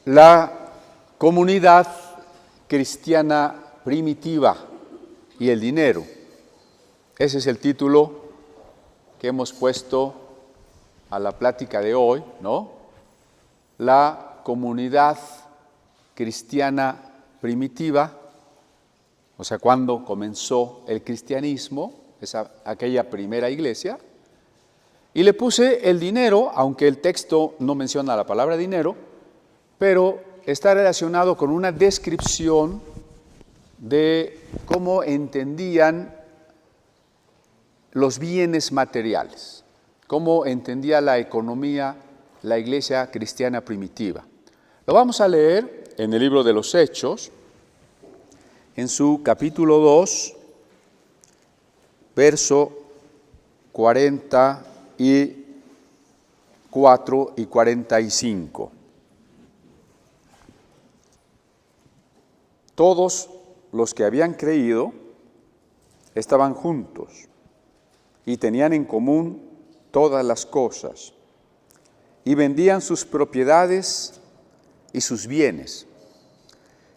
La comunidad cristiana primitiva y el dinero. Ese es el título que hemos puesto a la plática de hoy, ¿no? La comunidad cristiana primitiva, o sea, cuando comenzó el cristianismo, aquella primera iglesia, y le puse el dinero, aunque el texto no menciona la palabra dinero, pero está relacionado con una descripción de cómo entendían los bienes materiales, cómo entendía la economía la iglesia cristiana primitiva. Lo vamos a leer en el libro de los Hechos, en su capítulo 2, verso 44 y 45. Todos los que habían creído estaban juntos y tenían en común todas las cosas, y vendían sus propiedades y sus bienes,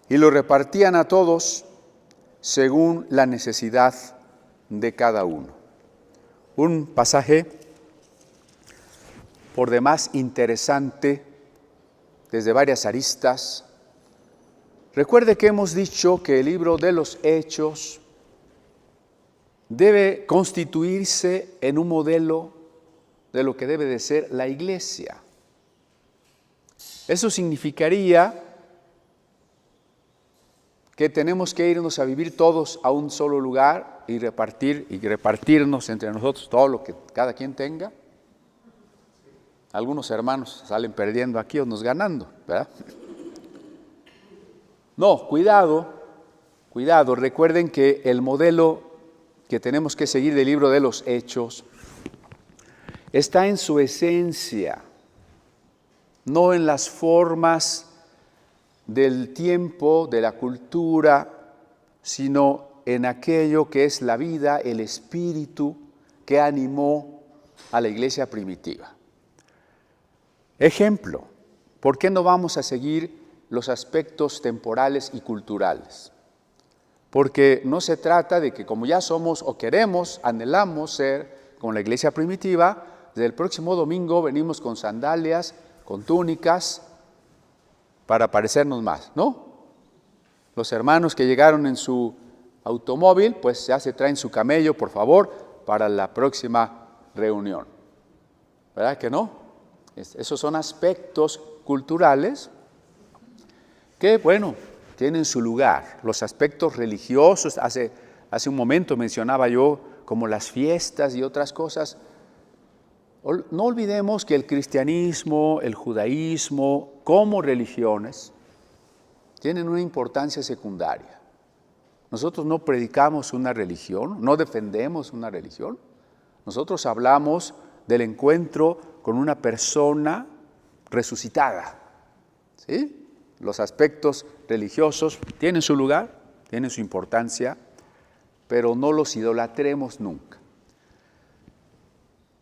y lo repartían a todos según la necesidad de cada uno. Un pasaje por demás interesante desde varias aristas. Recuerde que hemos dicho que el libro de los Hechos debe constituirse en un modelo de lo que debe de ser la iglesia. Eso significaría que tenemos que irnos a vivir todos a un solo lugar y repartirnos entre nosotros todo lo que cada quien tenga. Algunos hermanos salen perdiendo aquí o nos ganando, ¿verdad? No, cuidado, recuerden que el modelo que tenemos que seguir del libro de los Hechos está en su esencia, no en las formas del tiempo, de la cultura, sino en aquello que es la vida, el espíritu que animó a la iglesia primitiva. Ejemplo, ¿por qué no vamos a seguir los aspectos temporales y culturales? Porque no se trata de que como ya somos o queremos, anhelamos ser como la iglesia primitiva, desde el próximo domingo venimos con sandalias, con túnicas, para parecernos más, ¿no? Los hermanos que llegaron en su automóvil, pues ya se traen su camello, por favor, para la próxima reunión. ¿Verdad que no? Esos son aspectos culturales que, bueno, tienen su lugar. Los aspectos religiosos, hace un momento mencionaba yo, como las fiestas y otras cosas. No olvidemos que el cristianismo, el judaísmo, como religiones, tienen una importancia secundaria. Nosotros no predicamos una religión, no defendemos una religión. Nosotros hablamos del encuentro con una persona resucitada, ¿sí? Los aspectos religiosos tienen su lugar, tienen su importancia, pero no los idolatremos nunca.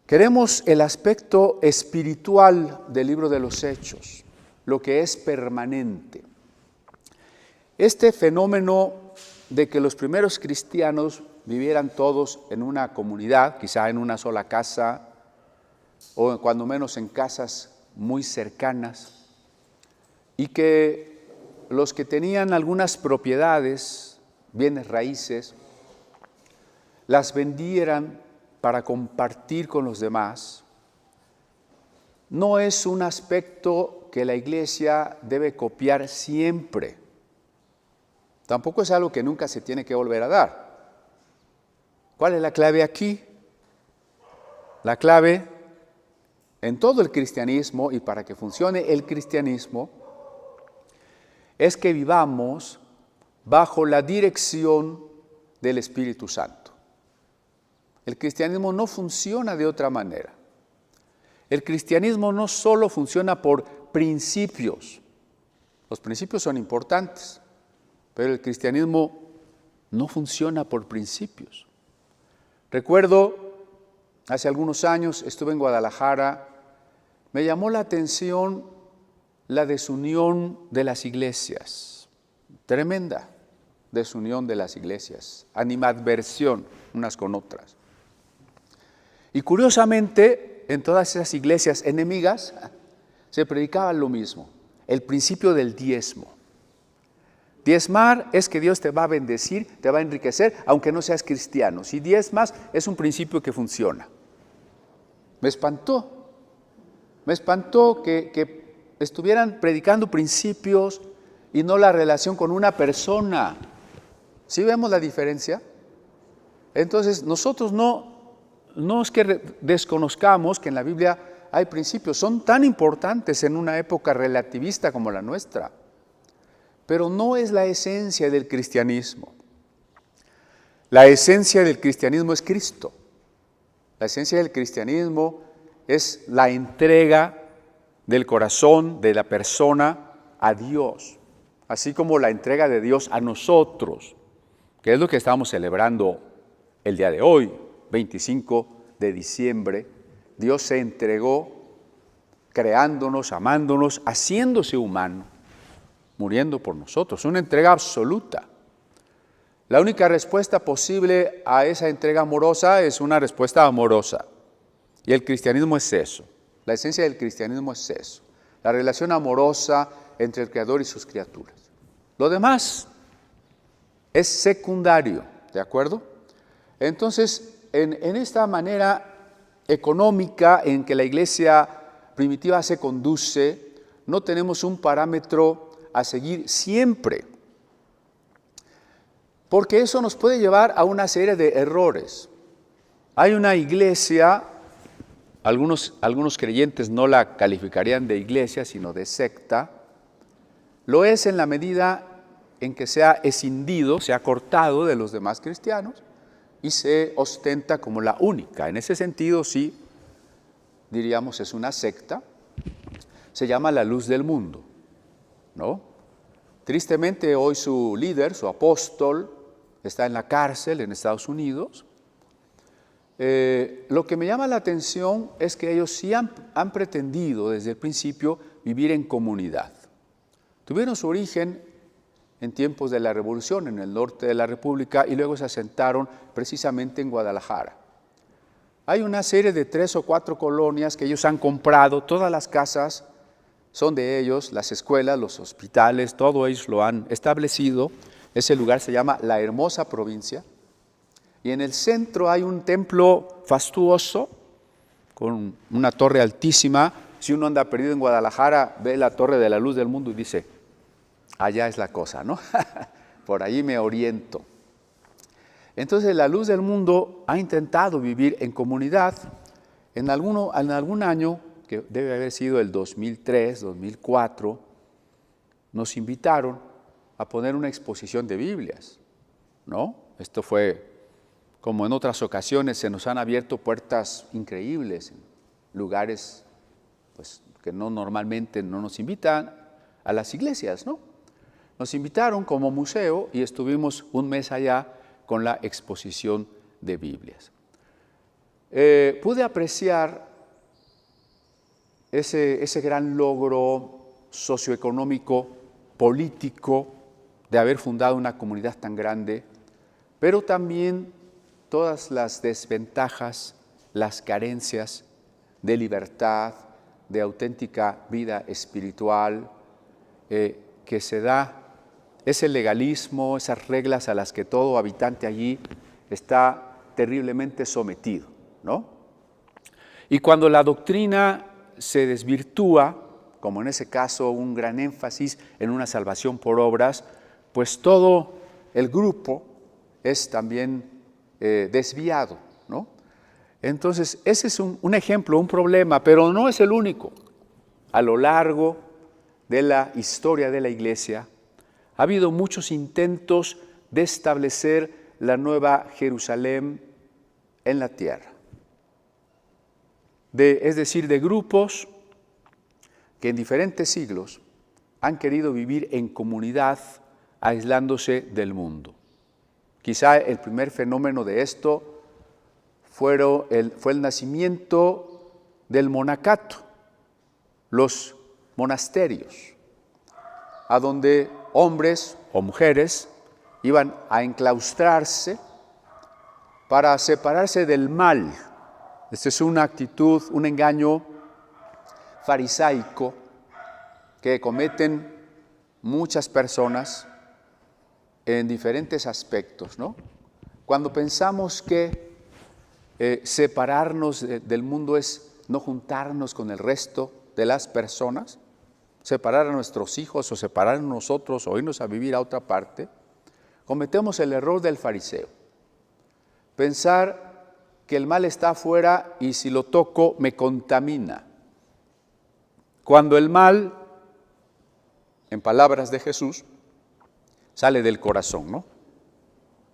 Queremos el aspecto espiritual del libro de los Hechos, lo que es permanente. Este fenómeno de que los primeros cristianos vivieran todos en una comunidad, quizá en una sola casa, o cuando menos en casas muy cercanas, y que los que tenían algunas propiedades, bienes raíces, las vendieran para compartir con los demás, no es un aspecto que la iglesia debe copiar siempre. Tampoco es algo que nunca se tiene que volver a dar. ¿Cuál es la clave aquí? La clave en todo el cristianismo, y para que funcione el cristianismo, es que vivamos bajo la dirección del Espíritu Santo. El cristianismo no funciona de otra manera. El cristianismo no solo funciona por principios. Los principios son importantes, pero el cristianismo no funciona por principios. Recuerdo, hace algunos años estuve en Guadalajara, me llamó la atención la desunión de las iglesias, tremenda desunión de las iglesias, animadversión unas con otras. Y curiosamente, en todas esas iglesias enemigas se predicaba lo mismo, el principio del diezmo. Diezmar es que Dios te va a bendecir, te va a enriquecer, aunque no seas cristiano. Si diezmas, es un principio que funciona. Me espantó que estuvieran predicando principios y no la relación con una persona. ¿Sí vemos la diferencia? Entonces, nosotros no es que desconozcamos que en la Biblia hay principios, son tan importantes en una época relativista como la nuestra, pero no es la esencia del cristianismo. La esencia del cristianismo es Cristo. La esencia del cristianismo es la entrega del corazón de la persona a Dios, así como la entrega de Dios a nosotros, que es lo que estamos celebrando el día de hoy, 25 de diciembre. Dios se entregó creándonos, amándonos, haciéndose humano, muriendo por nosotros, una entrega absoluta. La única respuesta posible a esa entrega amorosa es una respuesta amorosa. Y el cristianismo es eso. La esencia del cristianismo es eso. La relación amorosa entre el Creador y sus criaturas. Lo demás es secundario, ¿de acuerdo? Entonces, en esta manera económica en que la iglesia primitiva se conduce, no tenemos un parámetro a seguir siempre, porque eso nos puede llevar a una serie de errores. Hay una iglesia, algunos creyentes no la calificarían de iglesia, sino de secta. Lo es en la medida en que se ha escindido, se ha cortado de los demás cristianos y se ostenta como la única. En ese sentido, sí, diríamos, es una secta. Se llama la luz del mundo, ¿no? Tristemente, hoy su líder, su apóstol, está en la cárcel en Estados Unidos. Lo que me llama la atención es que ellos sí han pretendido desde el principio vivir en comunidad. Tuvieron su origen en tiempos de la Revolución en el norte de la República y luego se asentaron precisamente en Guadalajara. Hay una serie de 3 o 4 colonias que ellos han comprado, todas las casas son de ellos, las escuelas, los hospitales, todo ellos lo han establecido. Ese lugar se llama La Hermosa Provincia. Y en el centro hay un templo fastuoso con una torre altísima. Si uno anda perdido en Guadalajara, ve la Torre de la Luz del Mundo y dice, allá es la cosa, ¿no? Por allí me oriento. Entonces la Luz del Mundo ha intentado vivir en comunidad. En algún año, que debe haber sido el 2003, 2004, nos invitaron a poner una exposición de Biblias, ¿no? Esto fue, como en otras ocasiones, se nos han abierto puertas increíbles en lugares pues, que normalmente no nos invitan a las iglesias, ¿no? Nos invitaron como museo y estuvimos un mes allá con la exposición de Biblias. Pude apreciar ese gran logro socioeconómico, político, de haber fundado una comunidad tan grande, pero también todas las desventajas, las carencias de libertad, de auténtica vida espiritual que se da, ese legalismo, esas reglas a las que todo habitante allí está terriblemente sometido, ¿no? Y cuando la doctrina se desvirtúa, como en ese caso un gran énfasis en una salvación por obras, pues todo el grupo es también desviado, ¿no? Entonces, ese es un ejemplo, un problema, pero no es el único. A lo largo de la historia de la Iglesia, ha habido muchos intentos de establecer la nueva Jerusalén en la tierra. Es decir, de grupos que en diferentes siglos han querido vivir en comunidad, aislándose del mundo. Quizá el primer fenómeno de esto fue el nacimiento del monacato. Los monasterios, a donde hombres o mujeres iban a enclaustrarse para separarse del mal. Esta es una actitud, un engaño farisaico que cometen muchas personas en diferentes aspectos, ¿no? Cuando pensamos que separarnos del mundo es no juntarnos con el resto de las personas, separar a nuestros hijos o separar a nosotros o irnos a vivir a otra parte, cometemos el error del fariseo. Pensar que el mal está afuera y si lo toco me contamina. Cuando el mal, en palabras de Jesús, sale del corazón, ¿no?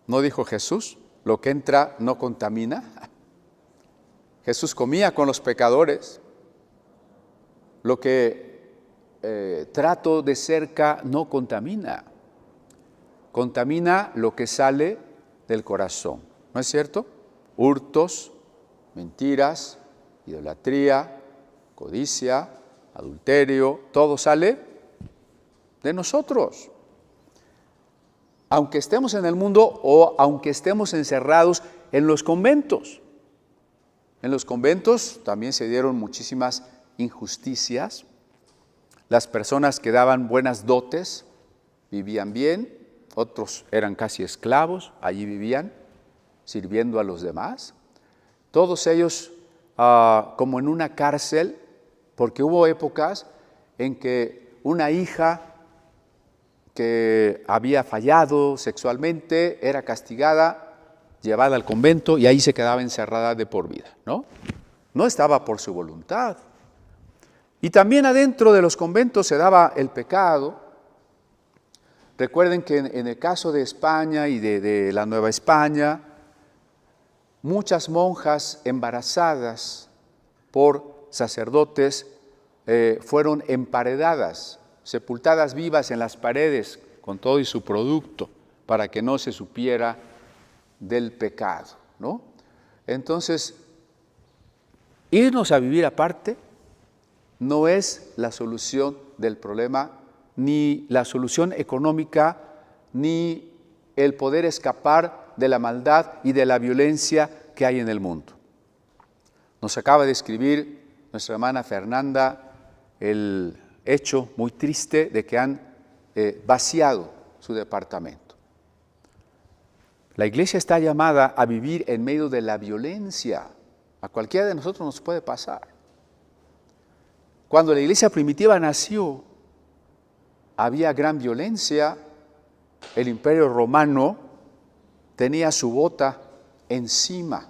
¿No dijo Jesús? Lo que entra no contamina. Jesús comía con los pecadores. Lo que trato de cerca no contamina. Contamina lo que sale del corazón. ¿No es cierto? Hurtos, mentiras, idolatría, codicia, adulterio, todo sale de nosotros. Aunque estemos en el mundo o aunque estemos encerrados en los conventos. En los conventos también se dieron muchísimas injusticias. Las personas que daban buenas dotes vivían bien, otros eran casi esclavos, allí vivían sirviendo a los demás. Todos ellos como en una cárcel, porque hubo épocas en que una hija que había fallado sexualmente era castigada, llevada al convento y ahí se quedaba encerrada de por vida, ¿no? No estaba por su voluntad. Y también adentro de los conventos se daba el pecado. Recuerden que en el caso de España y de la Nueva España, muchas monjas embarazadas por sacerdotes fueron emparedadas, sepultadas vivas en las paredes con todo y su producto, para que no se supiera del pecado, ¿no? Entonces, irnos a vivir aparte no es la solución del problema, ni la solución económica, ni el poder escapar de la maldad y de la violencia que hay en el mundo. Nos acaba de escribir nuestra hermana Fernanda el hecho muy triste de que han vaciado su departamento. La iglesia está llamada a vivir en medio de la violencia. A cualquiera de nosotros nos puede pasar. Cuando la iglesia primitiva nació, había gran violencia. El imperio romano tenía su bota encima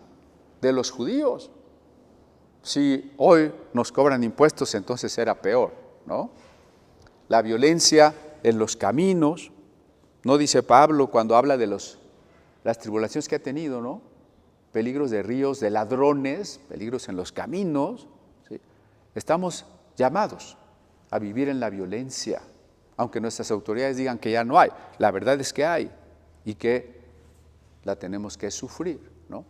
de los judíos. Si hoy nos cobran impuestos, entonces era peor, ¿no? La violencia en los caminos, ¿no dice Pablo cuando habla de las tribulaciones que ha tenido, ¿no? Peligros de ríos, de ladrones, peligros en los caminos, ¿sí? Estamos llamados a vivir en la violencia, aunque nuestras autoridades digan que ya no hay. La verdad es que hay y que la tenemos que sufrir, ¿no?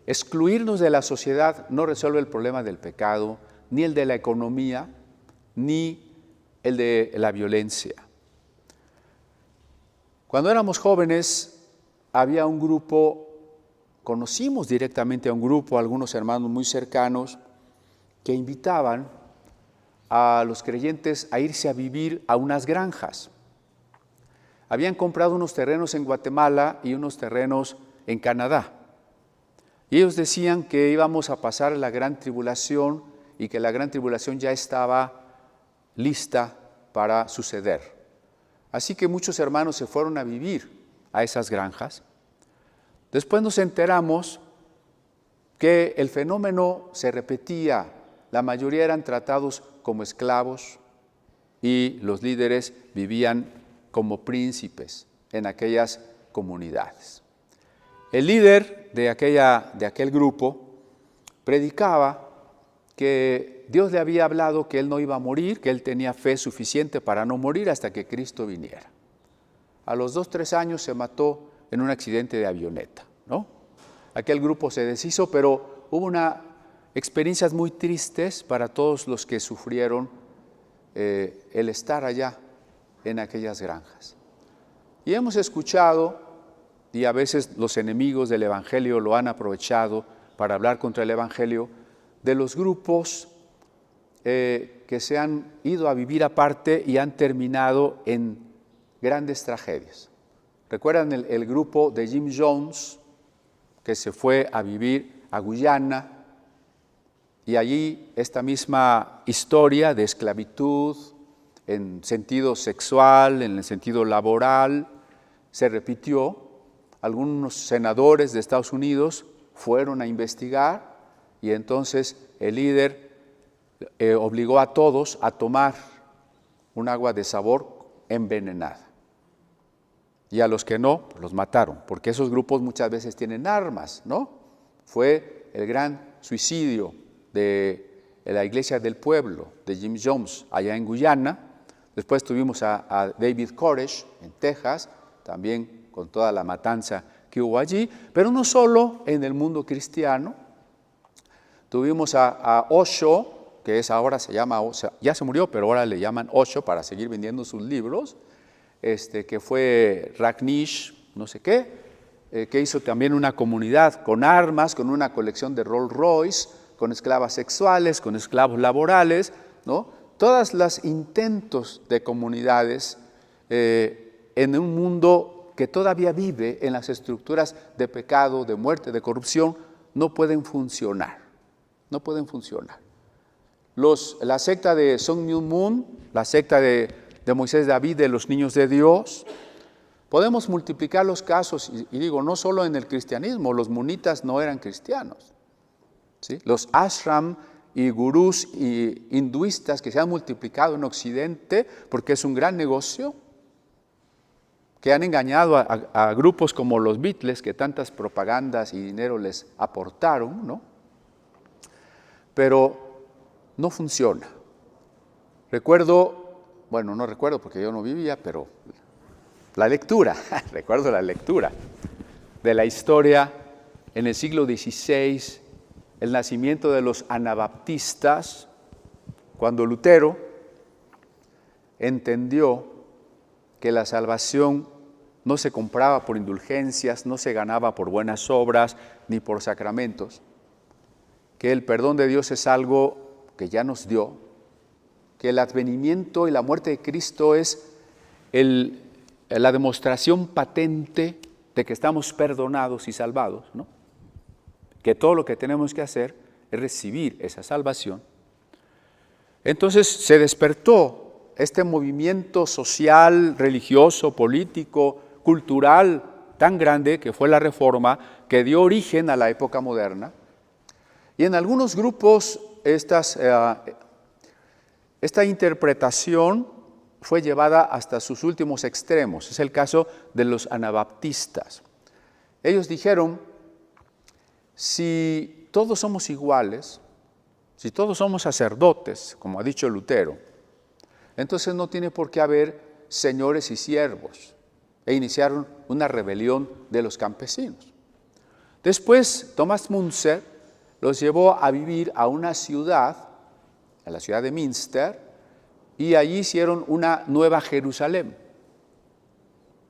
Excluirnos de la sociedad no resuelve el problema del pecado, ni el de la economía, ni el de la violencia. Cuando éramos jóvenes, había un grupo, conocimos directamente a un grupo, algunos hermanos muy cercanos, que invitaban a los creyentes a irse a vivir a unas granjas. Habían comprado unos terrenos en Guatemala y unos terrenos en Canadá. Y ellos decían que íbamos a pasar la gran tribulación y que la gran tribulación ya estaba lista para suceder. Así que muchos hermanos se fueron a vivir a esas granjas. Después nos enteramos que el fenómeno se repetía. La mayoría eran tratados como esclavos y los líderes vivían como príncipes en aquellas comunidades. El líder de aquel grupo predicaba que Dios le había hablado que él no iba a morir, que él tenía fe suficiente para no morir hasta que Cristo viniera. A los 2-3 años se mató en un accidente de avioneta, ¿no? Aquel grupo se deshizo, pero hubo experiencias muy tristes para todos los que sufrieron el estar allá en aquellas granjas. Y hemos escuchado, y a veces los enemigos del Evangelio lo han aprovechado para hablar contra el Evangelio, de los grupos que se han ido a vivir aparte y han terminado en grandes tragedias. ¿Recuerdan el grupo de Jim Jones, que se fue a vivir a Guyana? Y allí esta misma historia de esclavitud en sentido sexual, en el sentido laboral, se repitió. Algunos senadores de Estados Unidos fueron a investigar y entonces el líder obligó a todos a tomar un agua de sabor envenenada. Y a los que no, los mataron, porque esos grupos muchas veces tienen armas, ¿no? Fue el gran suicidio de la Iglesia del Pueblo, de Jim Jones, allá en Guyana. Después tuvimos a David Koresh, en Texas, también con toda la matanza que hubo allí, pero no solo en el mundo cristiano. Tuvimos a Osho, que ahora se llama, ya se murió, pero ahora le llaman Osho para seguir vendiendo sus libros, que fue Rajneesh, no sé qué, que hizo también una comunidad con armas, con una colección de Rolls Royce, con esclavas sexuales, con esclavos laborales, ¿no? Todos los intentos de comunidades en un mundo que todavía vive en las estructuras de pecado, de muerte, de corrupción, no pueden funcionar. No pueden funcionar. La secta de Sun Myung Moon, la secta de Moisés David, de los niños de Dios, podemos multiplicar los casos, y digo, no solo en el cristianismo, los munitas no eran cristianos, ¿sí? Los ashram y gurús y hinduistas que se han multiplicado en Occidente, porque es un gran negocio, que han engañado a grupos como los Beatles, que tantas propagandas y dinero les aportaron, ¿no? Pero no funciona. No recuerdo porque yo no vivía, pero la lectura, recuerdo la lectura de la historia en el siglo XVI, el nacimiento de los anabaptistas, cuando Lutero entendió que la salvación no se compraba por indulgencias, no se ganaba por buenas obras ni por sacramentos, que el perdón de Dios es algo que ya nos dio, que el advenimiento y la muerte de Cristo es la demostración patente de que estamos perdonados y salvados, ¿no? Que todo lo que tenemos que hacer es recibir esa salvación. Entonces se despertó este movimiento social, religioso, político, cultural tan grande que fue la Reforma, que dio origen a la época moderna. Y en algunos grupos esta interpretación fue llevada hasta sus últimos extremos. Es el caso de los anabaptistas. Ellos dijeron, si todos somos iguales, si todos somos sacerdotes, como ha dicho Lutero, entonces no tiene por qué haber señores y siervos. E iniciaron una rebelión de los campesinos. Después, Thomas Müntzer los llevó a vivir a una ciudad, a la ciudad de Münster, y allí hicieron una nueva Jerusalén.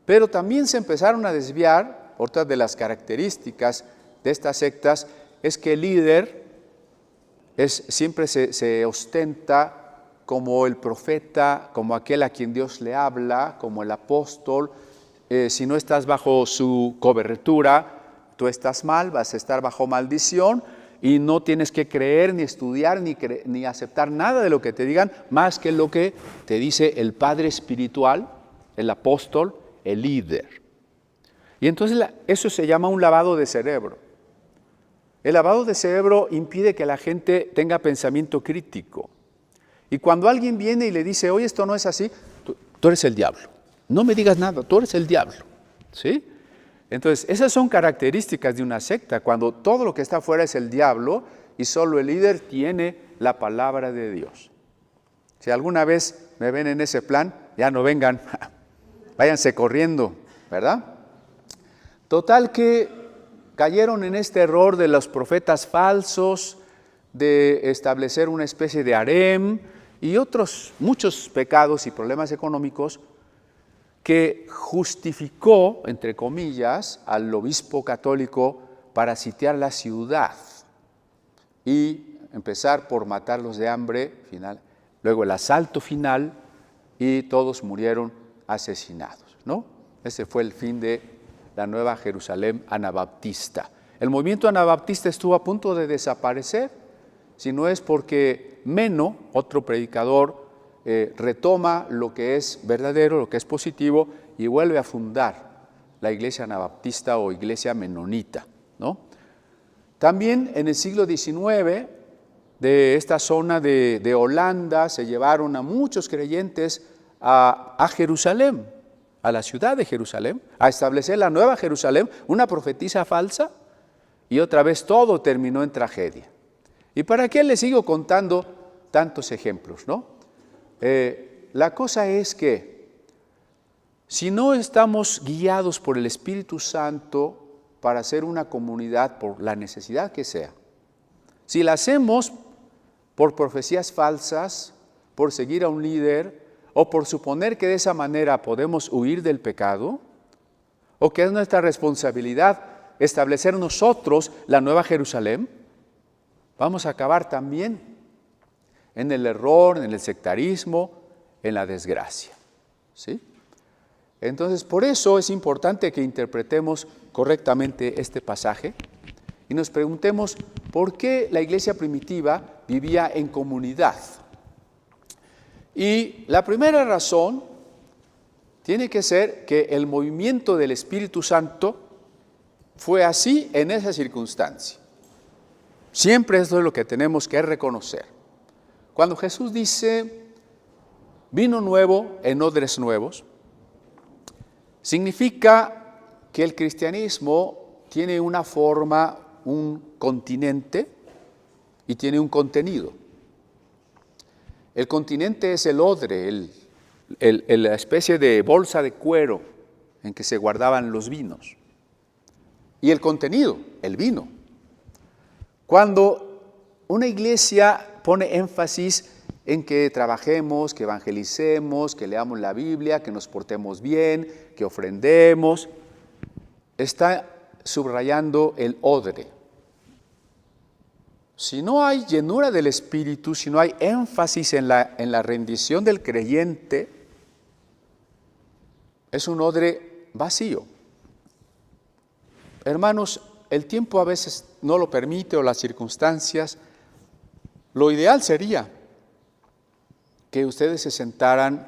Pero también se empezaron a desviar. Otra de las características de estas sectas es que el líder siempre se ostenta como el profeta, como aquel a quien Dios le habla, como el apóstol. Si no estás bajo su cobertura, tú estás mal, vas a estar bajo maldición y no tienes que creer, ni estudiar, ni aceptar nada de lo que te digan, más que lo que te dice el padre espiritual, el apóstol, el líder. Y entonces eso se llama un lavado de cerebro. El lavado de cerebro impide que la gente tenga pensamiento crítico. Y cuando alguien viene y le dice, oye, esto no es así, tú eres el diablo. No me digas nada, tú eres el diablo, ¿sí? Entonces, esas son características de una secta, cuando todo lo que está afuera es el diablo y solo el líder tiene la palabra de Dios. Si alguna vez me ven en ese plan, ya no vengan, váyanse corriendo, ¿verdad? Total que cayeron en este error de los profetas falsos, de establecer una especie de harem, y otros muchos pecados y problemas económicos que justificó, entre comillas, al obispo católico para sitiar la ciudad y empezar por matarlos de hambre, luego el asalto final, y todos murieron asesinados, ¿no? Ese fue el fin de la Nueva Jerusalén anabaptista. El movimiento anabaptista estuvo a punto de desaparecer, si no es porque Meno, otro predicador, retoma lo que es verdadero, lo que es positivo, y vuelve a fundar la iglesia anabaptista o iglesia menonita, ¿no? También en el siglo XIX, de esta zona de Holanda, se llevaron a muchos creyentes a Jerusalén, a la ciudad de Jerusalén, a establecer la Nueva Jerusalén, una profetisa falsa, y otra vez todo terminó en tragedia. ¿Y para qué les sigo contando tantos ejemplos, no? La cosa es que si no estamos guiados por el Espíritu Santo para hacer una comunidad por la necesidad que sea, si la hacemos por profecías falsas, por seguir a un líder, o por suponer que de esa manera podemos huir del pecado, o que es nuestra responsabilidad establecer nosotros la Nueva Jerusalén, vamos a acabar también en el error, en el sectarismo, en la desgracia, ¿sí? Entonces, por eso es importante que interpretemos correctamente este pasaje y nos preguntemos por qué la iglesia primitiva vivía en comunidad. Y la primera razón tiene que ser que el movimiento del Espíritu Santo fue así en esa circunstancia. Siempre eso es lo que tenemos que reconocer. Cuando Jesús dice vino nuevo en odres nuevos, significa que el cristianismo tiene una forma, un continente y tiene un contenido. El continente es el odre, la especie de bolsa de cuero en que se guardaban los vinos. Y el contenido, el vino. Cuando una iglesia pone énfasis en que trabajemos, que evangelicemos, que leamos la Biblia, que nos portemos bien, que ofrendemos, está subrayando el odre. Si no hay llenura del Espíritu, si no hay énfasis en la rendición del creyente, es un odre vacío. Hermanos, el tiempo a veces no lo permite o las circunstancias. Lo ideal sería que ustedes se sentaran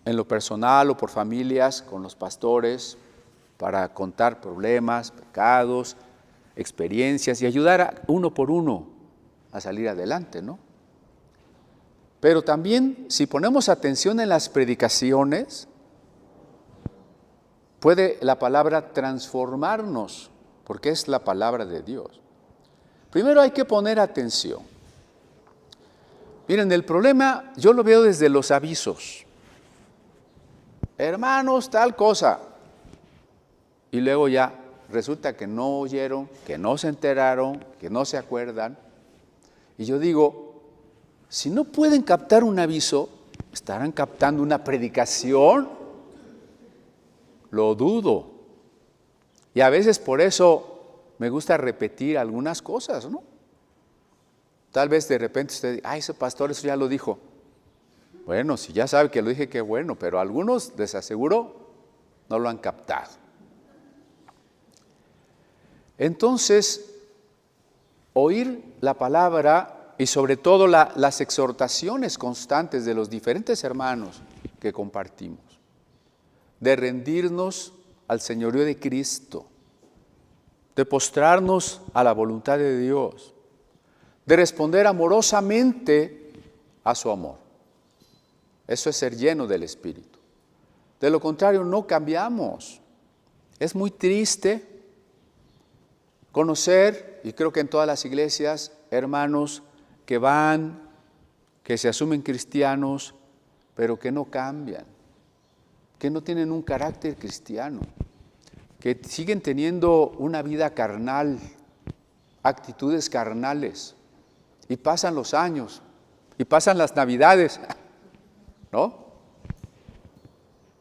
en lo personal o por familias con los pastores para contar problemas, pecados, experiencias y ayudar uno por uno a salir adelante, ¿no? Pero también, si ponemos atención en las predicaciones, puede la palabra transformarnos, porque es la palabra de Dios. Primero hay que poner atención. Miren, el problema yo lo veo desde los avisos. Hermanos, tal cosa. Y luego ya resulta que no oyeron, que no se enteraron, que no se acuerdan. Y yo digo, si no pueden captar un aviso, ¿estarán captando una predicación? Lo dudo. Y a veces por eso me gusta repetir algunas cosas, ¿no? Tal vez de repente usted diga, ese pastor eso ya lo dijo. Bueno, si ya sabe que lo dije, qué bueno, pero algunos, les aseguro, no lo han captado. Entonces, oír la palabra y sobre todo las exhortaciones constantes de los diferentes hermanos que compartimos, de rendirnos al señorío de Cristo, de postrarnos a la voluntad de Dios, de responder amorosamente a su amor. Eso es ser lleno del Espíritu. De lo contrario, no cambiamos. Es muy triste conocer, y creo que en todas las iglesias, hermanos que van, que se asumen cristianos, pero que no cambian, que no tienen un carácter cristiano, que siguen teniendo una vida carnal, actitudes carnales, y pasan los años y pasan las Navidades, ¿no?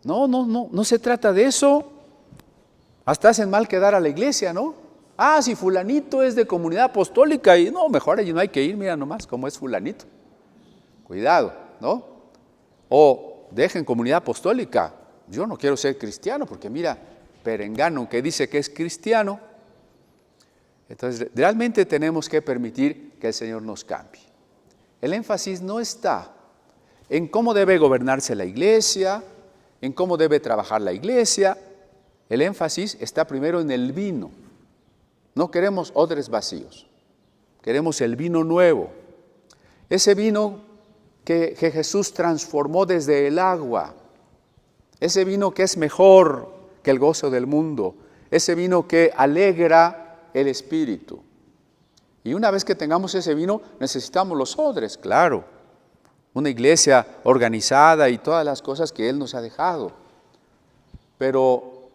No se trata de eso. Hasta hacen mal quedar a la iglesia, ¿no? Ah, si fulanito es de comunidad apostólica y no, mejor allí no hay que ir, mira nomás cómo es fulanito. Cuidado, ¿no? O dejen comunidad apostólica. Yo no quiero ser cristiano porque mira, perengano que dice que es cristiano. Entonces, realmente tenemos que permitir que el Señor nos cambie. El énfasis no está en cómo debe gobernarse la iglesia, en cómo debe trabajar la iglesia. El énfasis está primero en el vino. No queremos odres vacíos, queremos el vino nuevo. Ese vino que Jesús transformó desde el agua, ese vino que es mejor que el gozo del mundo, ese vino que alegra el espíritu. Y una vez que tengamos ese vino, necesitamos los odres, claro. Una iglesia organizada y todas las cosas que Él nos ha dejado. Pero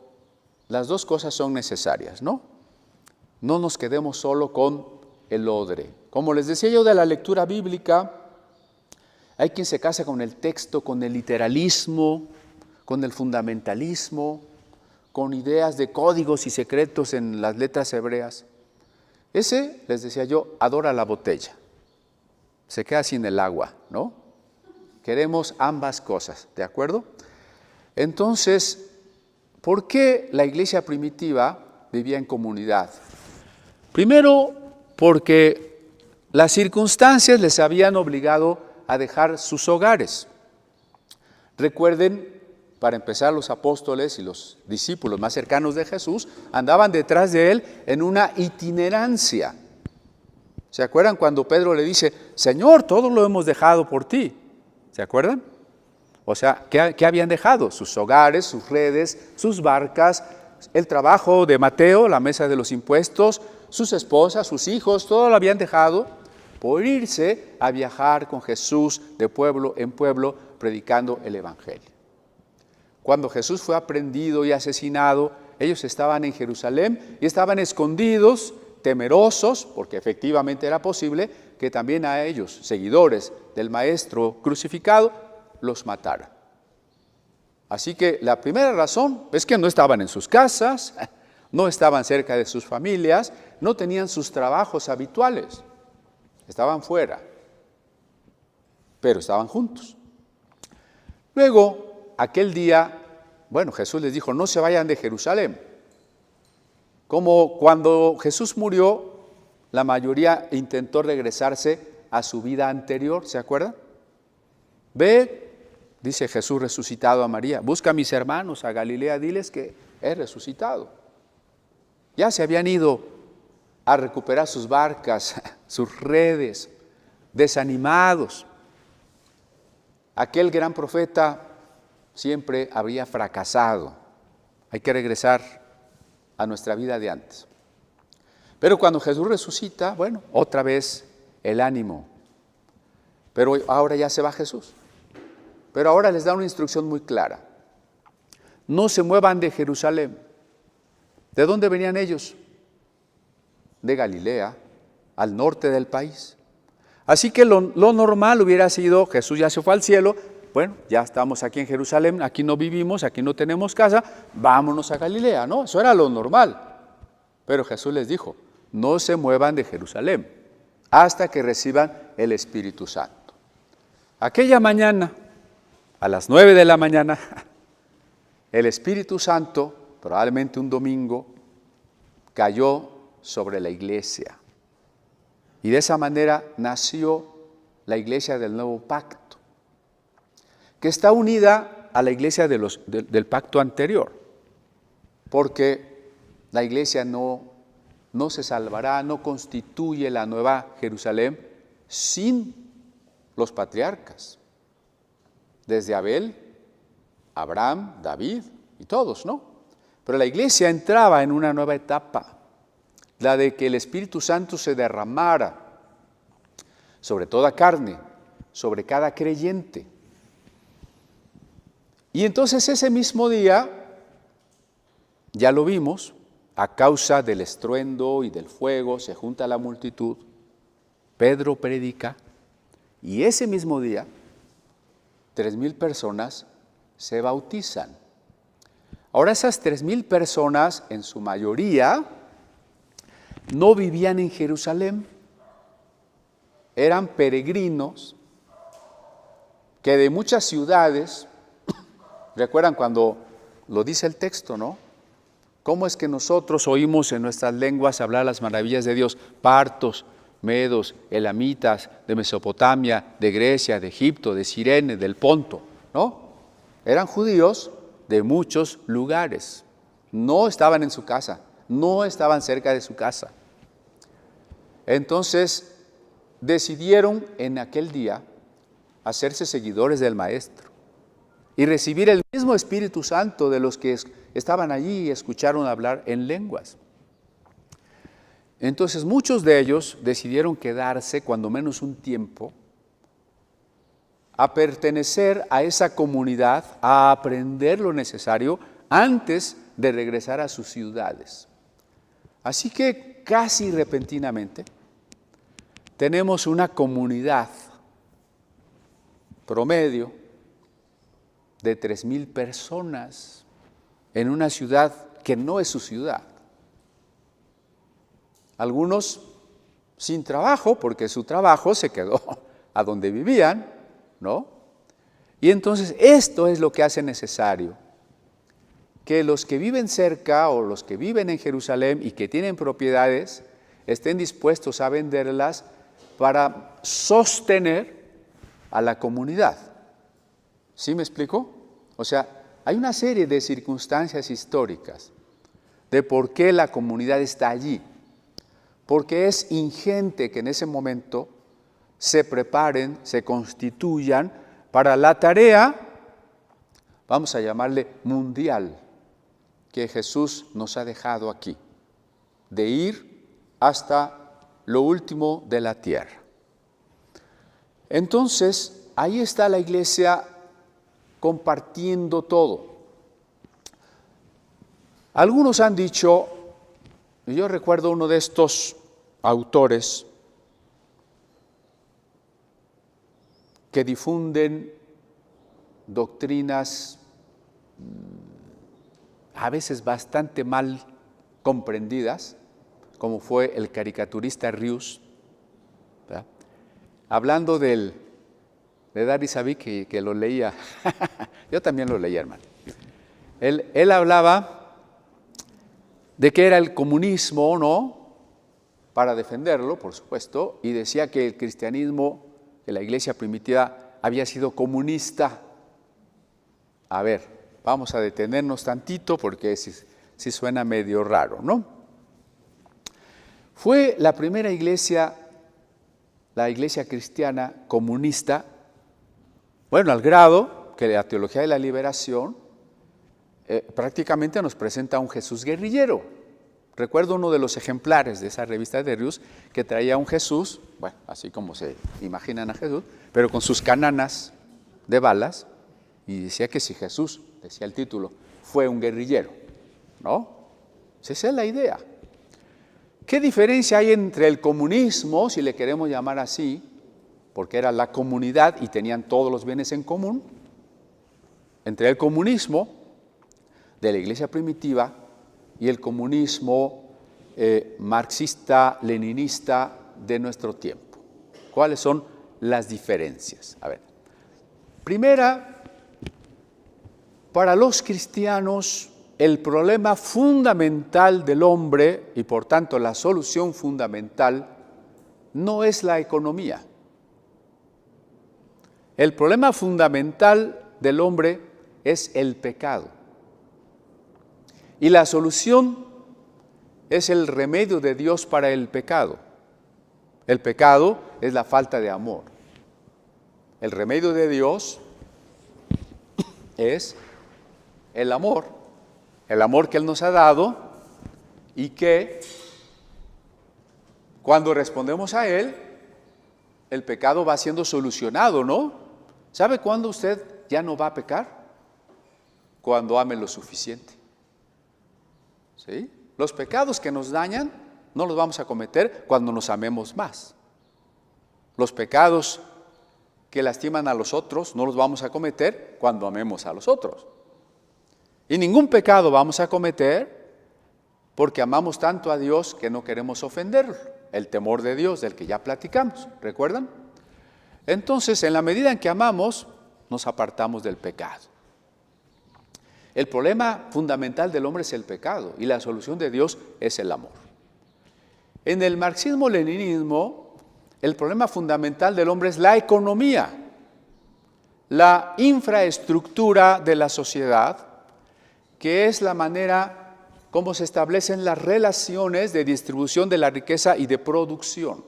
las dos cosas son necesarias, ¿no? No nos quedemos solo con el odre. Como les decía yo de la lectura bíblica, hay quien se casa con el texto, con el literalismo, con el fundamentalismo, con ideas de códigos y secretos en las letras hebreas. Ese, les decía yo, adora la botella. Se queda sin el agua, ¿no? Queremos ambas cosas, ¿de acuerdo? Entonces, ¿por qué la iglesia primitiva vivía en comunidad? Primero, porque las circunstancias les habían obligado a dejar sus hogares. Recuerden, para empezar, los apóstoles y los discípulos más cercanos de Jesús andaban detrás de Él en una itinerancia. ¿Se acuerdan cuando Pedro le dice, Señor, todo lo hemos dejado por ti? ¿Se acuerdan? O sea, ¿qué habían dejado? Sus hogares, sus redes, sus barcas, el trabajo de Mateo, la mesa de los impuestos, sus esposas, sus hijos, todo lo habían dejado por irse a viajar con Jesús de pueblo en pueblo predicando el Evangelio. Cuando Jesús fue aprehendido y asesinado, ellos estaban en Jerusalén y estaban escondidos, temerosos, porque efectivamente era posible que también a ellos, seguidores del Maestro crucificado, los mataran. Así que la primera razón es que no estaban en sus casas, no estaban cerca de sus familias, no tenían sus trabajos habituales, estaban fuera, pero estaban juntos. Luego, aquel día, Jesús les dijo, no se vayan de Jerusalén. Como cuando Jesús murió, la mayoría intentó regresarse a su vida anterior, ¿se acuerdan? Ve, dice Jesús resucitado a María, busca a mis hermanos a Galilea, diles que he resucitado. Ya se habían ido a recuperar sus barcas, sus redes, desanimados. Aquel gran profeta siempre habría fracasado. Hay que regresar a nuestra vida de antes. Pero cuando Jesús resucita, otra vez el ánimo. Pero ahora ya se va Jesús. Pero ahora les da una instrucción muy clara. No se muevan de Jerusalén. ¿De dónde venían ellos? De Galilea, al norte del país. Así que lo normal hubiera sido, Jesús ya se fue al cielo, ya estamos aquí en Jerusalén, aquí no vivimos, aquí no tenemos casa, vámonos a Galilea, ¿no? Eso era lo normal. Pero Jesús les dijo, no se muevan de Jerusalén hasta que reciban el Espíritu Santo. Aquella mañana, a las 9 de la mañana, el Espíritu Santo, probablemente un domingo, cayó sobre la iglesia. Y de esa manera nació la iglesia del nuevo pacto, que está unida a la iglesia del pacto anterior, porque la iglesia no se salvará, no constituye la nueva Jerusalén sin los patriarcas, desde Abel, Abraham, David y todos, ¿no? Pero la iglesia entraba en una nueva etapa, la de que el Espíritu Santo se derramara sobre toda carne, sobre cada creyente. Y entonces ese mismo día, ya lo vimos, a causa del estruendo y del fuego, se junta la multitud, Pedro predica Y ese mismo día, 3,000 personas se bautizan. Ahora, esas 3,000 personas, en su mayoría, no vivían en Jerusalén. Eran peregrinos que de muchas ciudades, recuerdan cuando lo dice el texto, ¿no? ¿Cómo es que nosotros oímos en nuestras lenguas hablar las maravillas de Dios? Partos, medos, elamitas, de Mesopotamia, de Grecia, de Egipto, de Cirene, del Ponto, ¿no? Eran judíos de muchos lugares. No estaban en su casa, no estaban cerca de su casa. Entonces, decidieron en aquel día hacerse seguidores del Maestro y recibir el mismo Espíritu Santo de los que estaban allí y escucharon hablar en lenguas. Entonces muchos de ellos decidieron quedarse cuando menos un tiempo, a pertenecer a esa comunidad, a aprender lo necesario antes de regresar a sus ciudades. Así que casi repentinamente tenemos una comunidad promedio de 3,000 personas en una ciudad que no es su ciudad. Algunos sin trabajo, porque su trabajo se quedó a donde vivían, ¿no? Y entonces esto es lo que hace necesario, que los que viven cerca o los que viven en Jerusalén y que tienen propiedades estén dispuestos a venderlas para sostener a la comunidad. ¿Sí me explico? O sea, hay una serie de circunstancias históricas de por qué la comunidad está allí. Porque es ingente que en ese momento se preparen, se constituyan para la tarea, vamos a llamarle mundial, que Jesús nos ha dejado aquí, de ir hasta lo último de la tierra. Entonces, ahí está la iglesia compartiendo todo. Algunos han dicho, y yo recuerdo uno de estos autores que difunden doctrinas a veces bastante mal comprendidas, como fue el caricaturista Rius, ¿verdad? Hablando de Dari Sabi, que lo leía, yo también lo leía, hermano. Él hablaba de qué era el comunismo, ¿no? Para defenderlo, por supuesto, y decía que el cristianismo de la iglesia primitiva había sido comunista. A ver, vamos a detenernos tantito porque sí suena medio raro, ¿no? Fue la primera iglesia, la iglesia cristiana comunista, bueno, al grado que la teología de la liberación prácticamente nos presenta a un Jesús guerrillero. Recuerdo uno de los ejemplares de esa revista de Rius que traía un Jesús, bueno, así como se imaginan a Jesús, pero con sus cananas de balas, y decía que si Jesús, decía el título, fue un guerrillero, ¿no? Esa es la idea. ¿Qué diferencia hay entre el comunismo, si le queremos llamar así, porque era la comunidad y tenían todos los bienes en común, entre el comunismo de la iglesia primitiva y el comunismo marxista-leninista de nuestro tiempo? ¿Cuáles son las diferencias? A ver, primera, para los cristianos el problema fundamental del hombre y por tanto la solución fundamental no es la economía. El problema fundamental del hombre es el pecado. Y la solución es el remedio de Dios para el pecado. El pecado es la falta de amor. El remedio de Dios es el amor que Él nos ha dado y que cuando respondemos a Él, el pecado va siendo solucionado, ¿no? ¿Sabe cuándo usted ya no va a pecar? Cuando ame lo suficiente. ¿Sí? Los pecados que nos dañan no los vamos a cometer cuando nos amemos más. Los pecados que lastiman a los otros no los vamos a cometer cuando amemos a los otros. Y ningún pecado vamos a cometer porque amamos tanto a Dios que no queremos ofenderlo. El temor de Dios del que ya platicamos, ¿recuerdan? Entonces, en la medida en que amamos, nos apartamos del pecado. El problema fundamental del hombre es el pecado y la solución de Dios es el amor. En el marxismo-leninismo, el problema fundamental del hombre es la economía, la infraestructura de la sociedad, que es la manera como se establecen las relaciones de distribución de la riqueza y de producción.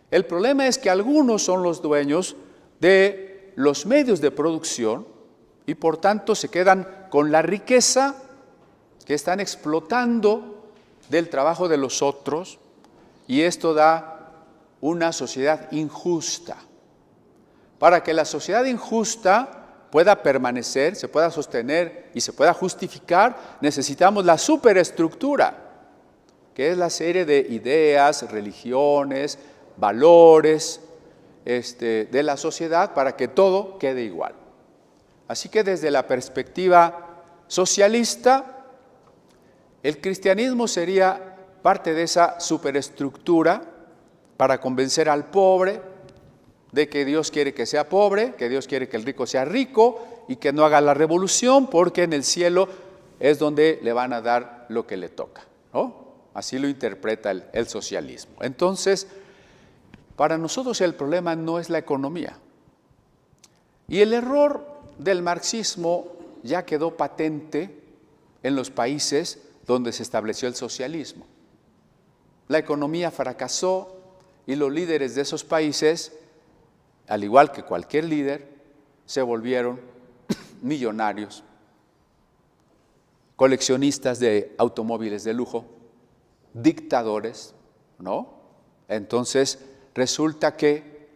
El problema es que algunos son los dueños de los medios de producción y por tanto se quedan con la riqueza que están explotando del trabajo de los otros, y esto da una sociedad injusta. Para que la sociedad injusta pueda permanecer, se pueda sostener y se pueda justificar, necesitamos la superestructura, que es la serie de ideas, religiones, valores de la sociedad para que todo quede igual. Así que desde la perspectiva socialista, el cristianismo sería parte de esa superestructura para convencer al pobre de que Dios quiere que sea pobre, que Dios quiere que el rico sea rico y que no haga la revolución porque en el cielo es donde le van a dar lo que le toca, ¿no? Así lo interpreta el socialismo. Entonces, para nosotros el problema no es la economía. Y el error del marxismo ya quedó patente en los países donde se estableció el socialismo. La economía fracasó y los líderes de esos países, al igual que cualquier líder, se volvieron millonarios, coleccionistas de automóviles de lujo, dictadores, ¿no? Entonces, resulta que,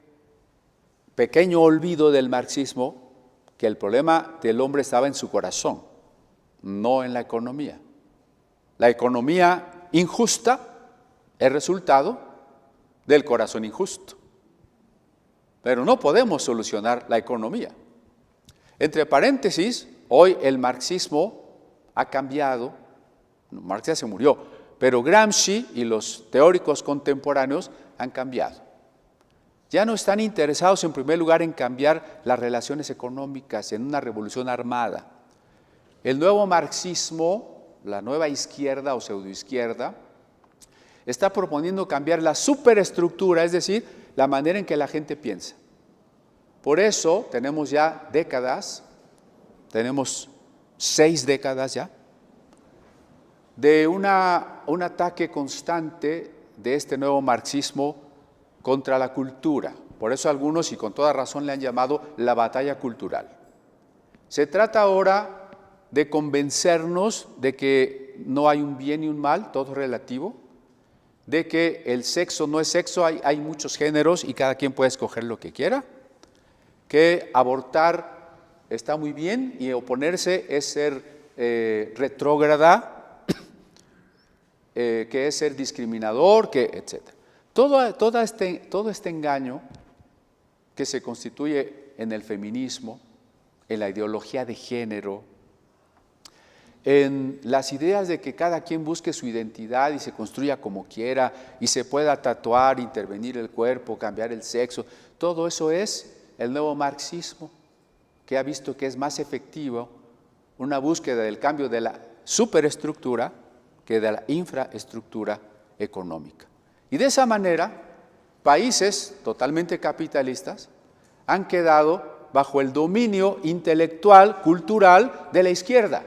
pequeño olvido del marxismo, que el problema del hombre estaba en su corazón, no en la economía. La economía injusta es resultado del corazón injusto. Pero no podemos solucionar la economía. Entre paréntesis, hoy el marxismo ha cambiado, Marx ya se murió, pero Gramsci y los teóricos contemporáneos han cambiado. Ya no están interesados en primer lugar en cambiar las relaciones económicas, en una revolución armada. El nuevo marxismo, la nueva izquierda o pseudoizquierda, está proponiendo cambiar la superestructura, es decir, la manera en que la gente piensa. Por eso tenemos ya décadas, tenemos 6 décadas ya, de un ataque constante de este nuevo marxismo contra la cultura. Por eso algunos, y con toda razón, le han llamado la batalla cultural. Se trata ahora de convencernos de que no hay un bien y un mal, todo es relativo, de que el sexo no es sexo, hay muchos géneros y cada quien puede escoger lo que quiera, que abortar está muy bien y oponerse es ser retrógrada, que es ser discriminador, etc. Todo este engaño que se constituye en el feminismo, en la ideología de género, en las ideas de que cada quien busque su identidad y se construya como quiera y se pueda tatuar, intervenir el cuerpo, cambiar el sexo, todo eso es el nuevo marxismo, que ha visto que es más efectivo una búsqueda del cambio de la superestructura que de la infraestructura económica. Y de esa manera, países totalmente capitalistas han quedado bajo el dominio intelectual, cultural de la izquierda,